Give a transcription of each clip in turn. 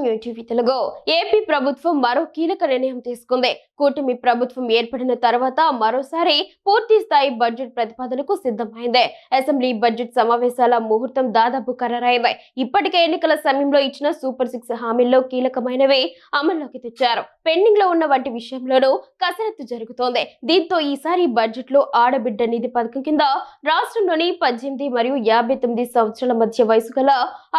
UTV Telugu. AP ప్రభుత్వం మరో కీలక నిర్ణయం తీసుకుంది. కూటమి ప్రభుత్వం ఏర్పడిన తర్వాత మరోసారి పూర్తి స్థాయి బడ్జెట్ ప్రతిపాదనకు సిద్ధమైంది. అసెంబ్లీ బడ్జెట్ సమావేశాల ముహూర్తం దాదాపు ఖరారైంది. ఇప్పటికే ఎన్నికల సమయంలో ఇచ్చిన సూపర్ 6 హామీల్లో కీలకమైనవి అమల్లోకి తెచ్చారు. పెండింగ్ లో ఉన్న వంటి విషయంలోనూ కసరత్తు జరుగుతోంది. దీంతో ఈసారి బడ్జెట్ లో ఆడబిడ్డ నిధి పథకం కింద రాష్ట్రంలోని 18 మరియు 59 సంవత్సరాల మధ్య వయసు గల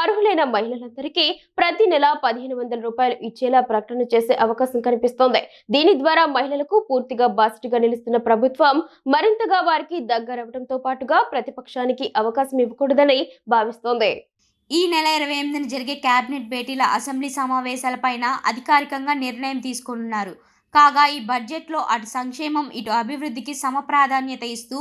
అర్హులైన మహిళలందరికీ ప్రతి నెల 1500 రూపాయలు ఇచ్చేలా ప్రకటన చేసే అవకాశం కనిపిస్తోంది. దీని ద్వారా మహిళలకు పూర్తిగా బాసటగా నిలుస్తున్న ప్రభుత్వం మరింతగా వారికి దగ్గరవడంతో పాటుగా ప్రతిపక్షానికి అవకాశం ఇవ్వకూడదని భావిస్తోంది. ఈ నెల 28న జరిగే కేబినెట్ భేటీల అసెంబ్లీ సమావేశాలపైన అధికారికంగా నిర్ణయం తీసుకోనున్నారు. కాగా ఈ బడ్జెట్లో అటు సంక్షేమం ఇటు అభివృద్ధికి సమప్రాధాన్యత ఇస్తూ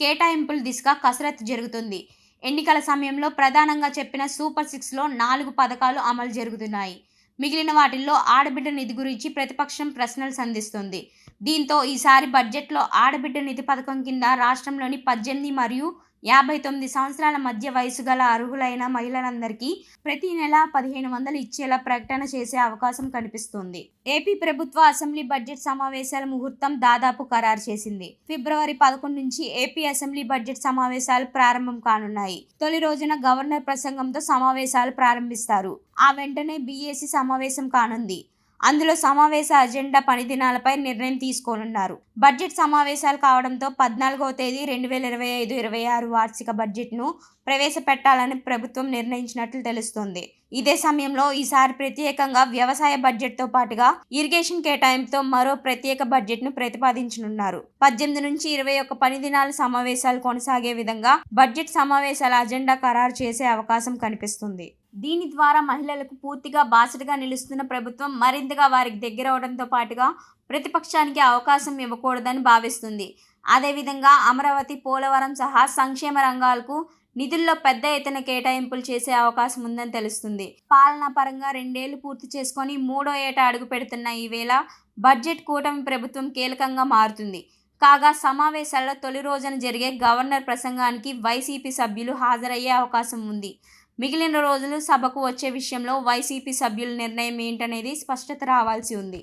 కేటాయింపుల దిశగా కసరత్తు జరుగుతుంది. ఎన్నికల సమయంలో ప్రధానంగా చెప్పిన సూపర్ 6లో 4 పథకాలు అమలు జరుగుతున్నాయి. మిగిలిన వాటిల్లో ఆడబిడ్డ నిధి గురించి ప్రతిపక్షం ప్రశ్నలు సంధిస్తుంది. దీంతో ఈసారి బడ్జెట్లో ఆడబిడ్డ నిధి పథకం కింద రాష్ట్రంలోని 18 మరియు 59 సంవత్సరాల మధ్య వయసు గల అర్హులైన మహిళలందరికీ ప్రతి నెల 1500 ఇచ్చేలా ప్రకటన చేసే అవకాశం కనిపిస్తుంది. ఏపీ ప్రభుత్వ అసెంబ్లీ బడ్జెట్ సమావేశాల ముహూర్తం దాదాపు ఖరారు చేసింది. ఫిబ్రవరి 11 నుంచి ఏపీ అసెంబ్లీ బడ్జెట్ సమావేశాలు ప్రారంభం కానున్నాయి. తొలి రోజున గవర్నర్ ప్రసంగంతో సమావేశాలు ప్రారంభిస్తారు. ఆ వెంటనే బీఏసీ సమావేశం కానుంది. అందులో సమావేశ అజెండా పని దినాలపై నిర్ణయం తీసుకోనున్నారు. బడ్జెట్ సమావేశాలు కావడంతో 14వ తేదీ 2025-26 వార్షిక బడ్జెట్ను ప్రవేశపెట్టాలని ప్రభుత్వం నిర్ణయించినట్లు తెలుస్తోంది. ఇదే సమయంలో ఈసారి ప్రత్యేకంగా వ్యవసాయ బడ్జెట్తో పాటుగా ఇరిగేషన్ కేటాయింపుతో మరో ప్రత్యేక బడ్జెట్ను ప్రతిపాదించనున్నారు. 18 నుంచి 21 పని దినాల సమావేశాలు కొనసాగే విధంగా బడ్జెట్ సమావేశాల అజెండా ఖరారు చేసే అవకాశం కనిపిస్తుంది. దీని ద్వారా మహిళలకు పూర్తిగా బాసటగా నిలుస్తున్న ప్రభుత్వం మరింతగా వారికి దగ్గరవడంతో పాటుగా ప్రతిపక్షానికి అవకాశం ఇవ్వకూడదని భావిస్తుంది. అదేవిధంగా అమరావతి, పోలవరం సహా సంక్షేమ రంగాలకు నిధుల్లో పెద్ద ఎత్తున కేటాయింపులు చేసే అవకాశం ఉందని తెలుస్తుంది. పాలనా పరంగా 2 ఏళ్లు పూర్తి చేసుకొని 3వ ఏట అడుగు పెడుతున్న ఈ వేళ బడ్జెట్ కూటమి ప్రభుత్వం కీలకంగా మారుతుంది. కాగా సమావేశాల్లో తొలి రోజున జరిగే గవర్నర్ ప్రసంగానికి వైసీపీ సభ్యులు హాజరయ్యే అవకాశం ఉంది. మిగిలిన రోజులు సభకు వచ్చే విషయంలో వైసీపీ సభ్యుల నిర్ణయం ఏంటనేది స్పష్టత రావాల్సి ఉంది.